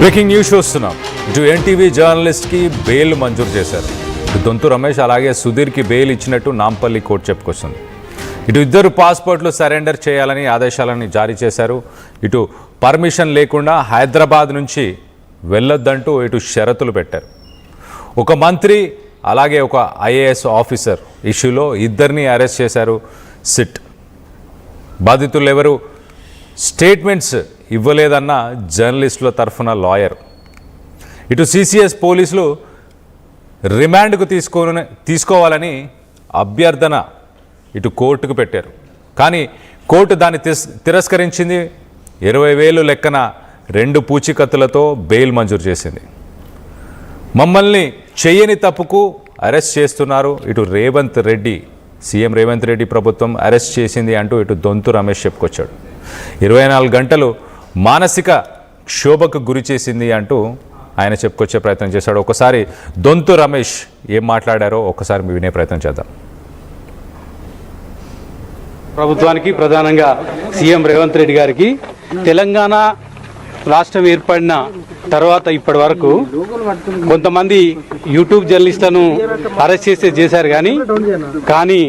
Breaking news చూస్తున్నాం. ఇటు NTV జర్నలిస్ట్కి bail మంజూరు చేశారు. ఇటు దొంతు రమేష్ అలాగే సుధీర్కి బెయిల్ ఇచ్చినట్టు నాంపల్లి కోర్టు చెప్పుకొస్తుంది. ఇటు ఇద్దరు పాస్పోర్ట్లు సరెండర్ చేయాలని ఆదేశాలని జారీ చేశారు. ఇటు పర్మిషన్ లేకుండా హైదరాబాద్ నుంచి వెళ్ళొద్దంటూ ఇటు షరతులు పెట్టారు. ఒక మంత్రి అలాగే ఒక ఐఏఎస్ ఆఫీసర్ ఇష్యూలో ఇద్దరిని అరెస్ట్ చేశారు సిట్. బాధితులు ఎవరు స్టేట్మెంట్స్ ఇవ్వలేదన్న జర్నలిస్టుల తరఫున లాయర్. ఇటు సిసిఎస్ పోలీసులు రిమాండ్కు తీసుకోవాలని అభ్యర్థన ఇటు కోర్టుకు పెట్టారు. కానీ కోర్టు దాన్ని తిరస్కరించింది. 20,000 లెక్కన 2 పూచీకత్తులతో బెయిల్ మంజూరు చేసింది. మమ్మల్ని చెయ్యని తప్పుకు అరెస్ట్ చేస్తున్నారు. ఇటు రేవంత్ రెడ్డి, సీఎం రేవంత్ రెడ్డి ప్రభుత్వం అరెస్ట్ చేసింది అంటూ ఇటు దొంతు రమేష్ చెప్పుకొచ్చాడు. 24 గంటలు మానసిక క్షోభకు గురి చేసింది అంటూ ఆయన చెప్పుకొచ్చే ప్రయత్నం చేశాడు. ఒకసారి దొంతు రమేష్ ఏం మాట్లాడారో ఒకసారి వినే ప్రయత్నం చేద్దాం. ప్రభుత్వానికి ప్రధానంగా సీఎం రేవంత్ రెడ్డి గారికి తెలంగాణ రాష్ట్రం ఏర్పడిన తర్వాత ఇప్పటి వరకు కొంతమంది యూట్యూబ్ జర్నలిస్టులను అరెస్ట్ చేశారు. కానీ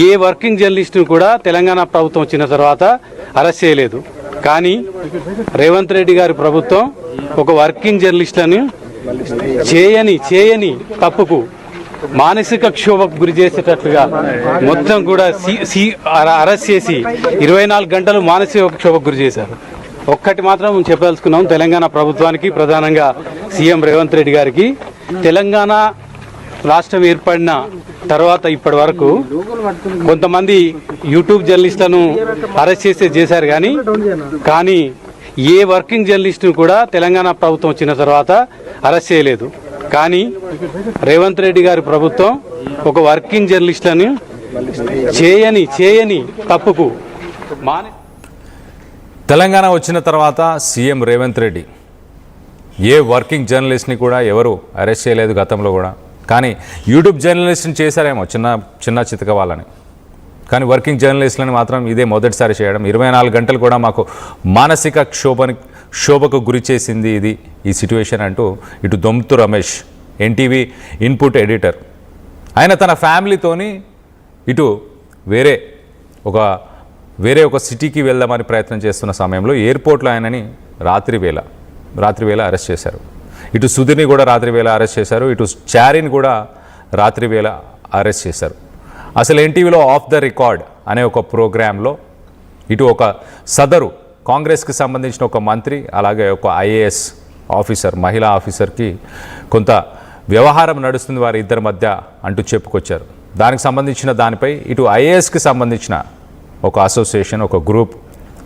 ఏ వర్కింగ్ జర్నలిస్టును కూడా తెలంగాణ ప్రభుత్వం వచ్చిన తర్వాత అరెస్ట్ చేయలేదు. కానీ రేవంత్ రెడ్డి గారి ప్రభుత్వం ఒక వర్కింగ్ జర్నలిస్టులను చేయని తప్పుకు మానసిక క్షోభకు గురి చేసేటట్లుగా మొత్తం కూడా అరెస్ట్ చేసి 24 గంటలు మానసిక క్షోభకు గురి చేశారు. ఒక్కటి మాత్రం చెప్పదలుచుకున్నాం తెలంగాణ ప్రభుత్వానికి, ప్రధానంగా సీఎం రేవంత్ రెడ్డి గారికి, తెలంగాణ రాష్ట్రం ఏర్పడిన తర్వాత ఇప్పటి వరకు కొంతమంది యూట్యూబ్ జర్నలిస్టులను అరెస్ట్ చేశారు. కానీ ఏ వర్కింగ్ జర్నలిస్టును కూడా తెలంగాణ ప్రభుత్వం వచ్చిన తర్వాత అరెస్ట్ చేయలేదు. కానీ రేవంత్ రెడ్డి గారి ప్రభుత్వం ఒక వర్కింగ్ జర్నలిస్టులను చేయని తప్పుకు తెలంగాణ వచ్చిన తర్వాత సీఎం రేవంత్ రెడ్డి ఏ వర్కింగ్ జర్నలిస్ట్ని కూడా ఎవరు అరెస్ట్ చేయలేదు గతంలో కూడా. కానీ యూట్యూబ్ జర్నలిస్ట్ని చేశారేమో చిన్న చితక వాళ్ళని. కానీ వర్కింగ్ జర్నలిస్టులని మాత్రం ఇదే మొదటిసారి చేయడం. 24 గంటలు కూడా మాకు మానసిక క్షోభకు గురి చేసింది ఈ సిట్యుయేషన్ అంటూ ఇటు Donthu Ramesh, NTV input editor, ఆయన తన ఫ్యామిలీతోని ఇటు వేరే ఒక సిటీకి వెళ్దామని ప్రయత్నం చేస్తున్న సమయంలో ఎయిర్పోర్ట్లో ఆయనని రాత్రి వేళ అరెస్ట్ చేశారు. ఇటు సుధీర్ని కూడా రాత్రి వేళ అరెస్ట్ చేశారు. ఇటు చారిని కూడా రాత్రి వేళ అరెస్ట్ చేశారు. అసలు ఎన్టీవీలో ఆఫ్ ద రికార్డ్ అనే ఒక ప్రోగ్రాంలో ఇటు ఒక సదరు కాంగ్రెస్కి సంబంధించిన ఒక మంత్రి అలాగే ఒక ఐఏఎస్ ఆఫీసర్, మహిళా ఆఫీసర్కి కొంత వ్యవహారం నడుస్తుంది వారి ఇద్దరి మధ్య అంటూ చెప్పుకొచ్చారు. దానికి సంబంధించిన దానిపై ఇటు ఐఏఎస్కి సంబంధించిన ఒక అసోసియేషన్, ఒక గ్రూప్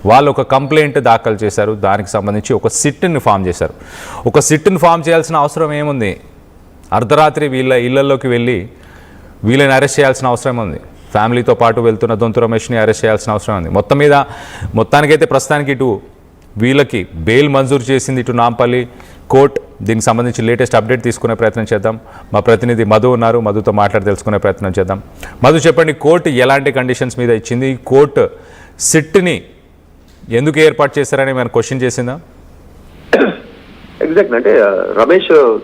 వాళ్ళు ఒక కంప్లైంట్ దాఖలు చేశారు. దానికి సంబంధించి ఒక సిట్ని ఫామ్ చేశారు. ఒక సిట్ని ఫామ్ చేయాల్సిన అవసరం ఏముంది? అర్ధరాత్రి వీళ్ళ ఇళ్లలోకి వెళ్ళి వీళ్ళని అరెస్ట్ చేయాల్సిన అవసరం ఉంది. ఫ్యామిలీతో పాటు వెళ్తున్న దొంతు రమేష్ని అరెస్ట్ చేయాల్సిన అవసరం ఉంది. మొత్తానికైతే ప్రస్తుతానికి ఇటు వీళ్ళకి బెయిల్ మంజూరు చేసింది ఇటు నాంపల్లి కోర్టు. దీనికి సంబంధించి లేటెస్ట్ అప్డేట్ తీసుకునే ప్రయత్నం చేద్దాం. మా ప్రతినిధి మధు ఉన్నారు, మధుతో మాట్లాడి తెలుసుకునే ప్రయత్నం చేద్దాం. మధు, చెప్పండి, కోర్టు ఎలాంటి కండిషన్స్ మీద ఇచ్చింది? కోర్టు సిట్ని ఎందుకు ఏర్పాటు చేశారని మనం క్వశ్చన్ చేసిందా? ఎగ్జాక్ట్ అంటే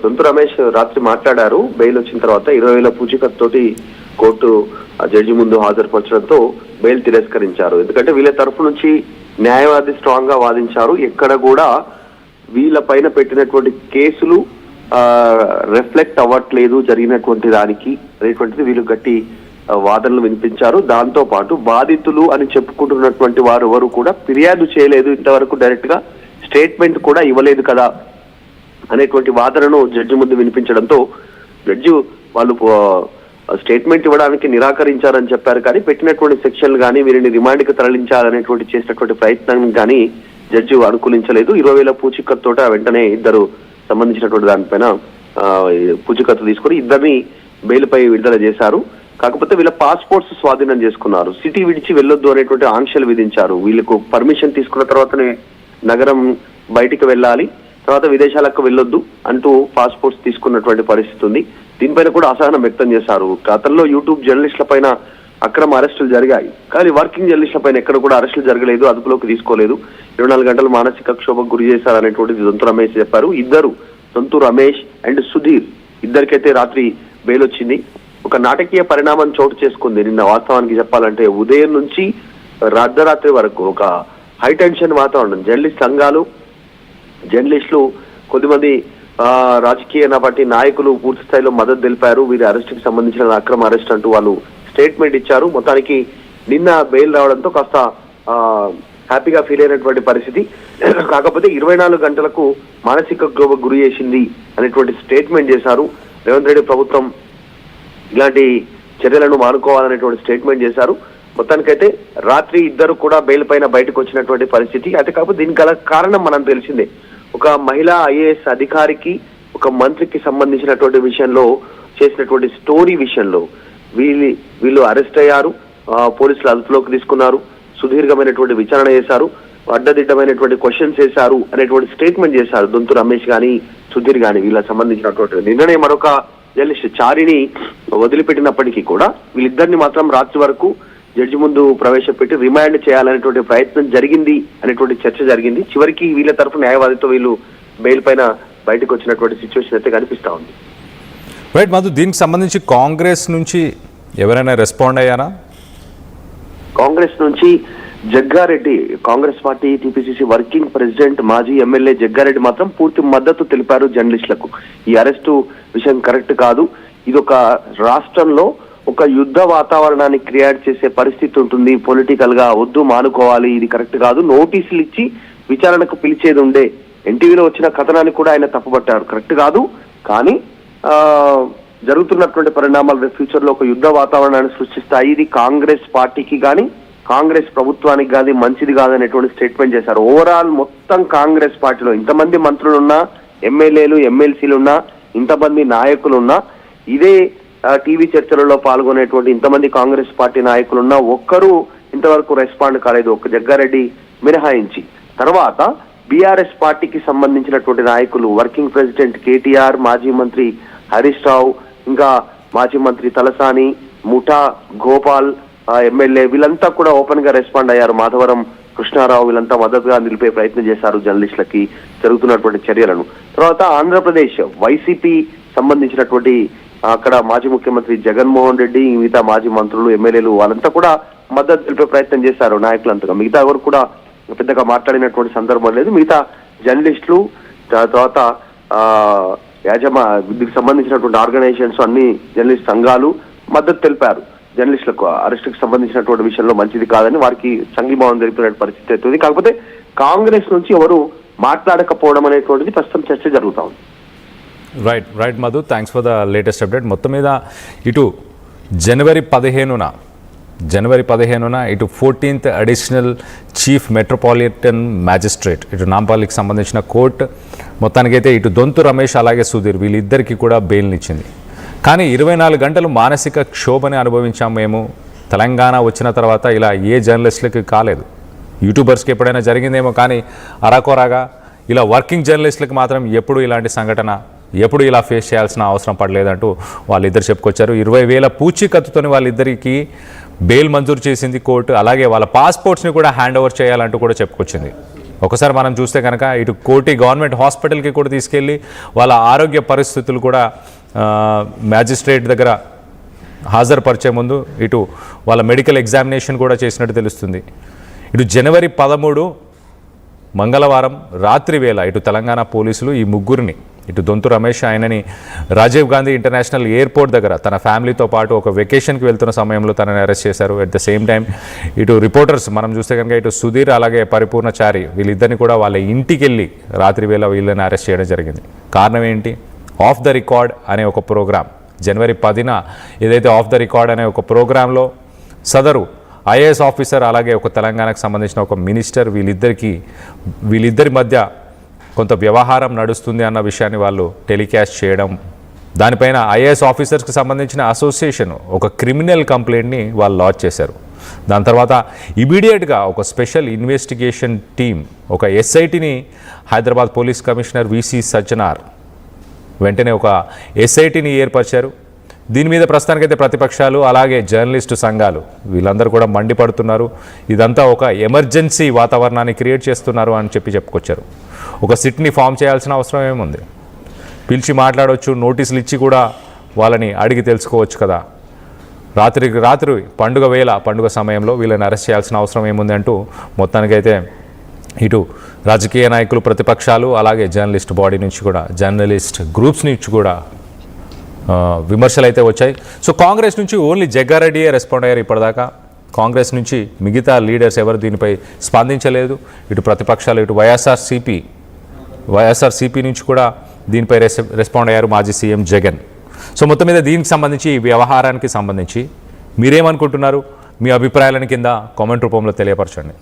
దొంతు రమేష్ రాత్రి మాట్లాడారు. బెయిల్ వచ్చిన తర్వాత 20,000 పూచీకత్తు తోటి కోర్టు జడ్జి ముందు హాజరుపరచడంతో బెయిల్ తిరస్కరించారు. ఎందుకంటే వీళ్ళ తరఫు నుంచి న్యాయవాది స్ట్రాంగ్ గా వాదించారు. ఎక్కడ కూడా వీళ్ళ పైన పెట్టినటువంటి కేసులు రిఫ్లెక్ట్ అవ్వట్లేదు జరిగినటువంటి దానికి అనేటువంటిది వీళ్ళు గట్టి వాదనలు వినిపించారు. దాంతో పాటు బాధితులు అని చెప్పుకుంటున్నటువంటి వారు ఎవరు కూడా ఫిర్యాదు చేయలేదు, ఇంతవరకు డైరెక్ట్ గా స్టేట్మెంట్ కూడా ఇవ్వలేదు కదా అనేటువంటి వాదనను జడ్జి ముందు వినిపించడంతో జడ్జి వాళ్ళు స్టేట్మెంట్ ఇవ్వడానికి నిరాకరించారని చెప్పారు. కానీ పెట్టినటువంటి సెక్షన్లు కానీ వీరిని రిమాండ్కి తరలించాలనేటువంటి చేసినటువంటి ప్రయత్నం కానీ జడ్జి అనుకూలించలేదు. 20,000 పూచీకత్తుతో వెంటనే ఇద్దరు సంబంధించినటువంటి దానిపైన పూచీకత్తు తీసుకుని ఇద్దరిని బెయిల్పై విడుదల చేశారు. కాకపోతే వీళ్ళ పాస్పోర్ట్స్ స్వాధీనం చేసుకున్నారు. సిటీ విడిచి వెళ్ళొద్దు అనేటువంటి ఆంక్షలు విధించారు. వీళ్ళకు పర్మిషన్ తీసుకున్న తర్వాతనే నగరం బయటికి వెళ్ళాలి, తర్వాత విదేశాలకు వెళ్ళొద్దు అంటూ పాస్పోర్ట్స్ తీసుకున్నటువంటి పరిస్థితి ఉంది. దీనిపైన కూడా అసహనం వ్యక్తం చేశారు. గతంలో యూట్యూబ్ జర్నలిస్టుల పైన అక్రమ అరెస్టులు జరిగాయి. కానీ వర్కింగ్ జర్నలిస్టుల పైన ఎక్కడ కూడా అరెస్టులు జరగలేదు, అదుపులోకి తీసుకోలేదు. 24 గంటలు మానసిక క్షోభకు గురి చేశారనేటువంటిది దొంతు రమేష్ చెప్పారు. ఇద్దరు, దొంతు రమేష్ అండ్ సుధీర్, ఇద్దరికైతే రాత్రి బెయిల్ వచ్చింది. ఒక నాటకీయ పరిణామం చోటు చేసుకుంది నిన్న. వాస్తవానికి చెప్పాలంటే ఉదయం నుంచి అర్ధరాత్రి వరకు ఒక హై టెన్షన్ వాతావరణం. జర్నలిస్ట్ సంఘాలు, జర్నలిస్టులు, కొద్దిమంది రాజకీయ పార్టీ నాయకులు పూర్తి స్థాయిలో మద్దతు తెలిపారు. వీరి అరెస్టుకి సంబంధించిన అక్రమ అరెస్ట్ అంటూ వాళ్ళు స్టేట్మెంట్ ఇచ్చారు. మొత్తానికి నిన్న బెయిల్ రావడంతో కాస్త హ్యాపీగా ఫీల్ అయినటువంటి పరిస్థితి. కాకపోతే 24 గంటలకు మానసిక క్షోభకు గురి చేసింది అనేటువంటి స్టేట్మెంట్ చేశారు. రేవంత్ రెడ్డి ప్రభుత్వం ఇలాంటి చర్యలను మానుకోవాలనేటువంటి స్టేట్మెంట్ చేశారు. మొత్తానికైతే రాత్రి ఇద్దరు కూడా బెయిల్ పైన బయటకు వచ్చినటువంటి పరిస్థితి. అయితే కాకపోతే దీనికి గల కారణం మనం తెలిసిందే. ఒక మహిళా ఐఏఎస్ అధికారికి, ఒక మంత్రికి సంబంధించినటువంటి విషయంలో చేసినటువంటి స్టోరీ విషయంలో వీళ్ళు అరెస్ట్ అయ్యారు. పోలీసులు అదుపులోకి తీసుకున్నారు. సుదీర్ఘమైనటువంటి విచారణ చేశారు. అడ్డదిడ్డమైనటువంటి క్వశ్చన్స్ చేశారు అనేటువంటి స్టేట్మెంట్ చేశారు దొంతు రమేష్ గాని, సుధీర్ గాని. వీళ్ళకి సంబంధించినటువంటి నిన్ననే మరొక జర్నలిస్ట్ చారిని వదిలిపెట్టినప్పటికీ కూడా వీళ్ళిద్దరిని మాత్రం రాత్రి వరకు జడ్జి ముందు ప్రవేశపెట్టి రిమాండ్ చేయాలనేటువంటి ప్రయత్నం జరిగింది అనేటువంటి చర్చ జరిగింది. చివరికి వీళ్ళ తరఫు న్యాయవాదితో వీళ్ళు బెయిల్ పైన బయటకు వచ్చినటువంటి సిచ్యువేషన్ అయితే కనిపిస్తా ఉంది. రైట్ మధు, దీనికి సంబంధించి కాంగ్రెస్ నుంచి ఎవరైనా రెస్పాండ్ అయ్యారా? కాంగ్రెస్ నుంచి Jaggareddy, Congress party TPCC working president, మాజీ ఎమ్మెల్యే జగ్గారెడ్డి మాత్రం పూర్తి మద్దతు తెలిపారు జర్నలిస్టులకు. ఈ అరెస్టు విషయం కరెక్ట్ కాదు. ఇది ఒక రాష్ట్రంలో ఒక యుద్ధ వాతావరణాన్ని క్రియేట్ చేసే పరిస్థితి ఉంటుంది. పొలిటికల్ గా వద్దు, మానుకోవాలి, ఇది కరెక్ట్ కాదు. నోటీసులు ఇచ్చి విచారణకు పిలిచేది ఉండే. ఎన్టీవీలో వచ్చిన కథనాన్ని కూడా ఆయన తప్పుపట్టారు. కరెక్ట్ కాదు, కానీ జరుగుతున్నటువంటి పరిణామాలు ఫ్యూచర్ లో ఒక యుద్ధ వాతావరణాన్ని సృష్టిస్తాయి. ఇది కాంగ్రెస్ పార్టీకి కానీ, కాంగ్రెస్ ప్రభుత్వానికి కానీ మంచిది కాదనేటువంటి స్టేట్మెంట్ చేశారు. ఓవరాల్ మొత్తం కాంగ్రెస్ పార్టీలో ఇంతమంది మంత్రులున్నా, ఎమ్మెల్యేలు, ఎమ్మెల్సీలున్నా, ఇంతమంది నాయకులున్నా, ఇదే టీవీ చర్చలలో పాల్గొనేటువంటి ఇంతమంది కాంగ్రెస్ పార్టీ నాయకులున్నా ఒక్కరూ ఇంతవరకు రెస్పాండ్ కాలేదు, ఒక జగ్గారెడ్డి మినహాయించి. తర్వాత బీఆర్ఎస్ పార్టీకి సంబంధించినటువంటి నాయకులు, వర్కింగ్ ప్రెసిడెంట్ కేటీఆర్, మాజీ మంత్రి హరీష్ రావు, ఇంకా మాజీ మంత్రి తలసాని, ముఠా గోపాల్ ఎమ్మెల్యే, వీళ్ళంతా కూడా ఓపెన్ గా రెస్పాండ్ అయ్యారు. మాధవరం కృష్ణారావు, వీళ్ళంతా మద్దతుగా నిలిపే ప్రయత్నం చేశారు జర్నలిస్టులకి జరుగుతున్నటువంటి చర్యలను. తర్వాత ఆంధ్రప్రదేశ్ వైసీపీ సంబంధించినటువంటి అక్కడ మాజీ ముఖ్యమంత్రి జగన్మోహన్ రెడ్డి, మిగతా మాజీ మంత్రులు, ఎమ్మెల్యేలు వాళ్ళంతా కూడా మద్దతు తెలిపే ప్రయత్నం చేశారు నాయకులంతగా. మిగతా ఎవరు కూడా పెద్దగా మాట్లాడినటువంటి సందర్భం లేదు. మిగతా జర్నలిస్టులు, తర్వాత దీనికి సంబంధించినటువంటి ఆర్గనైజేషన్స్, అన్ని జర్నలిస్ట్ సంఘాలు మద్దతు తెలిపారు జర్నలిస్టులకు. అరెస్టుకు సంబంధించినటువంటి విషయంలో మంచిది కాదని వారికి సంఘీభావం తెలిపిన పరిస్థితి అవుతుంది. కాకపోతే కాంగ్రెస్ నుంచి ఎవరు మాట్లాడకపోవడం అనేటువంటిది ప్రస్తుతం చర్చ జరుగుతా ఉంది. Right Madhu, thanks for the latest update. మొత్తం మీద ఇటు జనవరి 15న ఇటు 14th additional chief metropolitan magistrate, ఇటు నాంపల్లికి సంబంధించిన కోర్టు మొత్తానికైతే ఇటు దొంతు రమేష్ అలాగే సుధీర్ వీళ్ళిద్దరికీ కూడా బెయిల్నిచ్చింది. కానీ 24 గంటలు మానసిక క్షోభని అనుభవించాం మేము. తెలంగాణ వచ్చిన తర్వాత ఇలా ఏ జర్నలిస్టులకి కాలేదు. యూట్యూబర్స్కి ఎప్పుడైనా జరిగిందేమో, కానీ అరాకొరాగా ఇలా వర్కింగ్ జర్నలిస్టులకు మాత్రం ఎప్పుడు ఇలాంటి సంఘటన, ఎప్పుడు ఇలా ఫేస్ చేయాల్సిన అవసరం పడలేదంటూ వాళ్ళిద్దరు చెప్పుకొచ్చారు. 20,000 పూచీకత్తుతోని వాళ్ళిద్దరికీ బెయిల్ మంజూరు చేసింది కోర్టు. అలాగే వాళ్ళ పాస్పోర్ట్స్ని కూడా హ్యాండ్ ఓవర్ చేయాలంటూ కూడా చెప్పుకొచ్చింది. ఒకసారి మనం చూస్తే కనుక ఇటు కోటి గవర్నమెంట్ హాస్పిటల్కి కూడా తీసుకెళ్ళి వాళ్ళ ఆరోగ్య పరిస్థితులు కూడా మ్యాజిస్ట్రేట్ దగ్గర హాజరుపరిచే ముందు ఇటు వాళ్ళ మెడికల్ ఎగ్జామినేషన్ కూడా చేసినట్టు తెలుస్తుంది. ఇటు జనవరి 13 మంగళవారం రాత్రి వేళ ఇటు తెలంగాణ పోలీసులు ఈ ముగ్గురిని, ఇటు దొంతు రమేష్ ఆయనని రాజీవ్ గాంధీ ఇంటర్నేషనల్ ఎయిర్పోర్ట్ దగ్గర తన ఫ్యామిలీతో పాటు ఒక వెకేషన్కి వెళ్తున్న సమయంలో తనని అరెస్ట్ చేశారు. అట్ ద సేమ్ టైం ఇటు రిపోర్టర్స్ మనం చూస్తే కనుక ఇటు సుధీర్ అలాగే పరిపూర్ణచారి వీళ్ళిద్దరిని కూడా వాళ్ళ ఇంటికి వెళ్ళి రాత్రి వేళ వీళ్ళని అరెస్ట్ చేయడం జరిగింది. కారణం ఏంటి? ఆఫ్ ద రికార్డ్ అనే ఒక ప్రోగ్రామ్, జనవరి 10న ఏదైతే ఆఫ్ ద రికార్డ్ అనే ఒక ప్రోగ్రాంలో సదరు ఐఏఎస్ ఆఫీసర్ అలాగే ఒక తెలంగాణకు సంబంధించిన ఒక మినిస్టర్ వీళ్ళిద్దరి మధ్య కొంత వ్యవహారం నడుస్తుంది అన్న విషయాన్ని వాళ్ళు టెలికాస్ట్ చేయడం, దానిపైన ఐఏఎస్ ఆఫీసర్స్కి సంబంధించిన అసోసియేషన్ ఒక క్రిమినల్ కంప్లైంట్ని వాళ్ళు లాంచ్ చేశారు. దాని తర్వాత ఇమీడియట్గా ఒక స్పెషల్ ఇన్వెస్టిగేషన్ టీం, ఒక ఎస్ఐటిని Hyderabad police commissioner VC Sajjanar వెంటనే ఒక ఎస్ఐటిని ఏర్పరిచారు. దీని మీద ప్రస్తుతానికైతే ప్రతిపక్షాలు అలాగే జర్నలిస్టు సంఘాలు వీళ్ళందరూ కూడా మండిపడుతున్నారు. ఇదంతా ఒక ఎమర్జెన్సీ వాతావరణాన్ని క్రియేట్ చేస్తున్నారు అని చెప్పుకొచ్చారు. ఒక సిట్ని ఫామ్ చేయాల్సిన అవసరం ఏముంది? పిలిచి మాట్లాడవచ్చు, నోటీసులు ఇచ్చి కూడా వాళ్ళని అడిగి తెలుసుకోవచ్చు కదా. రాత్రికి రాత్రి పండుగ సమయంలో వీళ్ళని అరెస్ట్ చేయాల్సిన అవసరం ఏముంది అంటూ మొత్తానికైతే ఇటు రాజకీయ నాయకులు, ప్రతిపక్షాలు అలాగే జర్నలిస్ట్ బాడీ నుంచి కూడా, జర్నలిస్ట్ గ్రూప్స్ నుంచి కూడా విమర్శలు అయితే వచ్చాయి. సో కాంగ్రెస్ నుంచి ఓన్లీ జగ్గారెడ్డియే రెస్పాండ్ అయ్యారు ఇప్పటిదాకా. కాంగ్రెస్ నుంచి మిగతా లీడర్స్ ఎవరు దీనిపై స్పందించలేదు. ఇటు ప్రతిపక్షాలు, ఇటు వైఎస్ఆర్సీపీ నుంచి కూడా దీనిపై రెస్పాండ్ అయ్యారు మాజీ సీఎం జగన్. సో మొత్తం మీద దీనికి సంబంధించి, ఈ వ్యవహారానికి సంబంధించి మీరేమనుకుంటున్నారు? మీ అభిప్రాయాలను కింద కామెంట్ రూపంలో తెలియపరచండి.